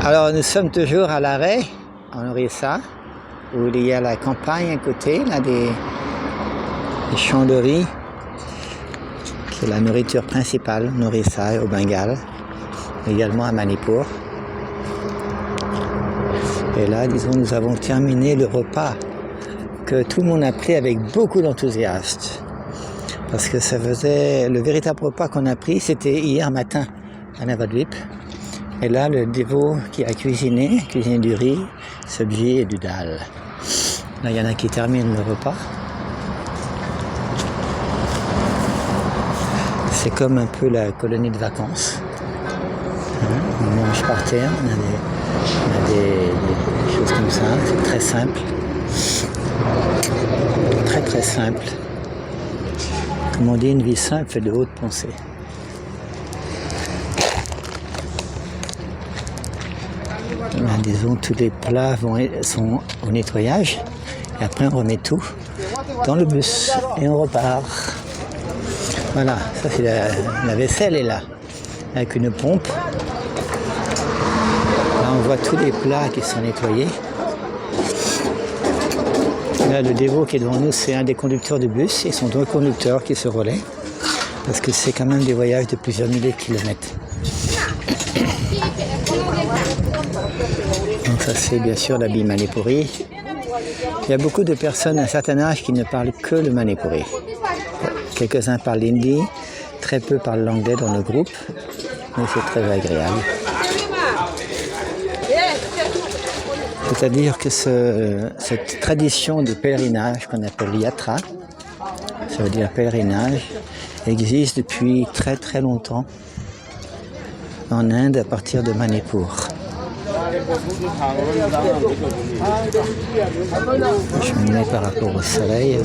Alors nous sommes toujours à l'arrêt en Orissa, où il y a la campagne à côté, là des champs de riz, qui est la nourriture principale en Orissa et au Bengale, également à Manipur. Et là, disons, nous avons terminé le repas que tout le monde a pris avec beaucoup d'enthousiasme. Parce que ça faisait, le véritable repas qu'on a pris, c'était hier matin à Navadvip. Et là, le dévot qui a cuisiné du riz, sabji et du dal. Là, il y en a qui terminent le repas. C'est comme un peu la colonie de vacances. On mange par terre, on a des choses comme ça, c'est très simple. Très très simple. Comme on dit, une vie simple fait de hautes pensées. Là, disons, tous les plats sont au nettoyage. Et après, on remet tout dans le bus et on repart. Voilà, ça c'est la vaisselle est là, avec une pompe. Là, on voit tous les plats qui sont nettoyés. Là, le dévot qui est devant nous, c'est un des conducteurs du bus. Ils sont deux conducteurs qui se relaient, parce que c'est quand même des voyages de plusieurs milliers de kilomètres. Donc ça, c'est bien sûr l'habit manipuri. Il y a beaucoup de personnes à un certain âge qui ne parlent que le manipuri. Quelques-uns parlent l'hindi, très peu parlent l'anglais dans le groupe, mais c'est très agréable. C'est-à-dire que cette tradition de pèlerinage qu'on appelle yatra, ça veut dire pèlerinage, existe depuis très très longtemps en Inde à partir de Manipur. Je me mets par rapport au soleil,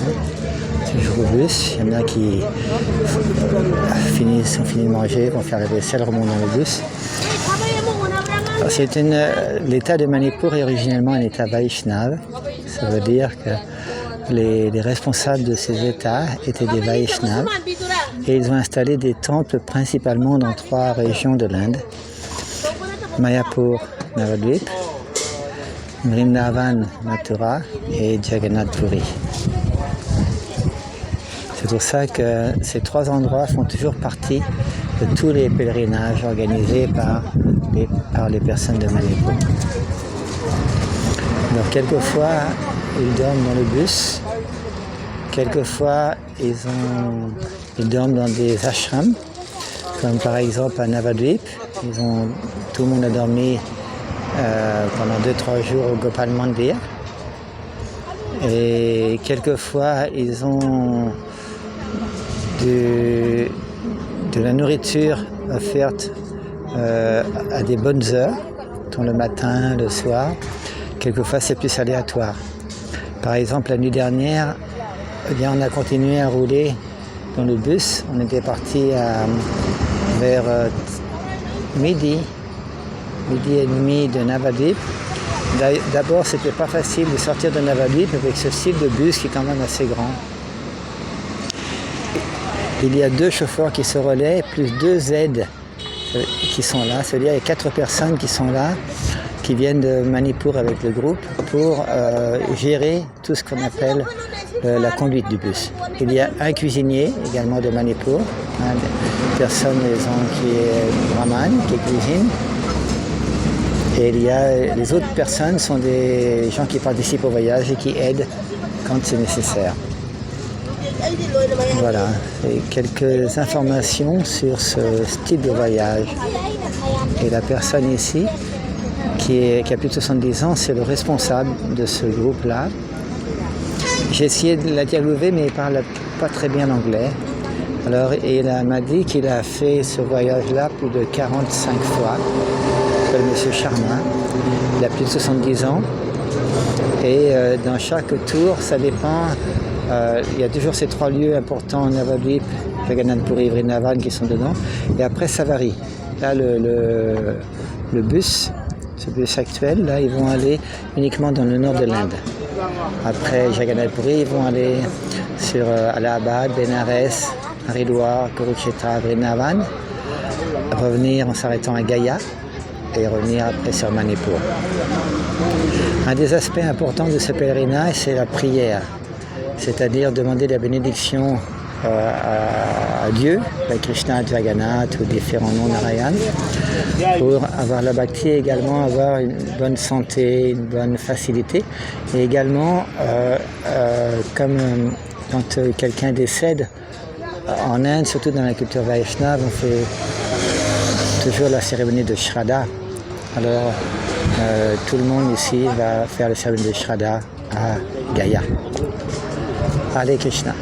toujours au bus. Il y en a qui ont fini de manger, vont faire la vaisselle, remontent dans le bus. L'état de Manipur est originellement un état Vaishnav. Ça veut dire que les responsables de ces états étaient des Vaishnavas et ils ont installé des temples principalement dans 3 régions de l'Inde. Mayapur, Navadvip, Vrindavan, Mathura et Jagannath Puri. C'est pour ça que ces 3 endroits font toujours partie de tous les pèlerinages organisés par les personnes de Manipur. Donc quelquefois, ils dorment dans le bus, quelquefois ils dorment dans des ashrams, comme par exemple à Navadvip. Tout le monde a dormi pendant 2-3 jours au Gopal Mandir. Et quelquefois, ils ont de la nourriture offerte à des bonnes heures, dont le matin, le soir. Quelquefois, c'est plus aléatoire. Par exemple, la nuit dernière, on a continué à rouler dans le bus. On était parti vers midi et demi de Navadvip. D'abord, c'était pas facile de sortir de Navadvip avec ce style de bus qui est quand même assez grand. Il y a 2 chauffeurs qui se relaient, plus 2 aides qui sont là. C'est-à-dire qu'il y a 4 personnes qui sont là, qui viennent de Manipur avec le groupe pour gérer tout ce qu'on appelle la conduite du bus. Il y a un cuisinier également de Manipur, une personne qui est brahman, qui cuisine. Et les autres personnes sont des gens qui participent au voyage et qui aident quand c'est nécessaire. Voilà, et quelques informations sur ce style de voyage. Et la personne ici, qui a plus de 70 ans, c'est le responsable de ce groupe-là. J'ai essayé de la dialoguer, mais il ne parle pas très bien l'anglais. Alors, il m'a dit qu'il a fait ce voyage-là plus de 45 fois. Il s'appelle M. Sharma. Il a plus de 70 ans. Et dans chaque tour, ça dépend. Il y a toujours ces 3 lieux importants, Navadvip, Jagannath Puri, Vrindavan qui sont dedans. Et après, ça varie. Là, le bus, ce bus actuel, là, ils vont aller uniquement dans le nord de l'Inde. Après Jagannath Puri, ils vont aller sur Allahabad, Benares, Haridwar, Kurukshetra, Vrindavan, revenir en s'arrêtant à Gaya et revenir après sur Manipur. Un des aspects importants de ce pèlerinage, c'est la prière, c'est-à-dire demander la bénédiction à Dieu, à Krishna, Jagannath ou différents noms Narayan, pour avoir la bhakti et également avoir une bonne santé, une bonne facilité. Et également, comme quand quelqu'un décède, en Inde, surtout dans la culture Vaishnava, on fait toujours la cérémonie de Shraddha. Alors, tout le monde ici va faire la cérémonie de Shraddha à Gaya. Hare Krishna.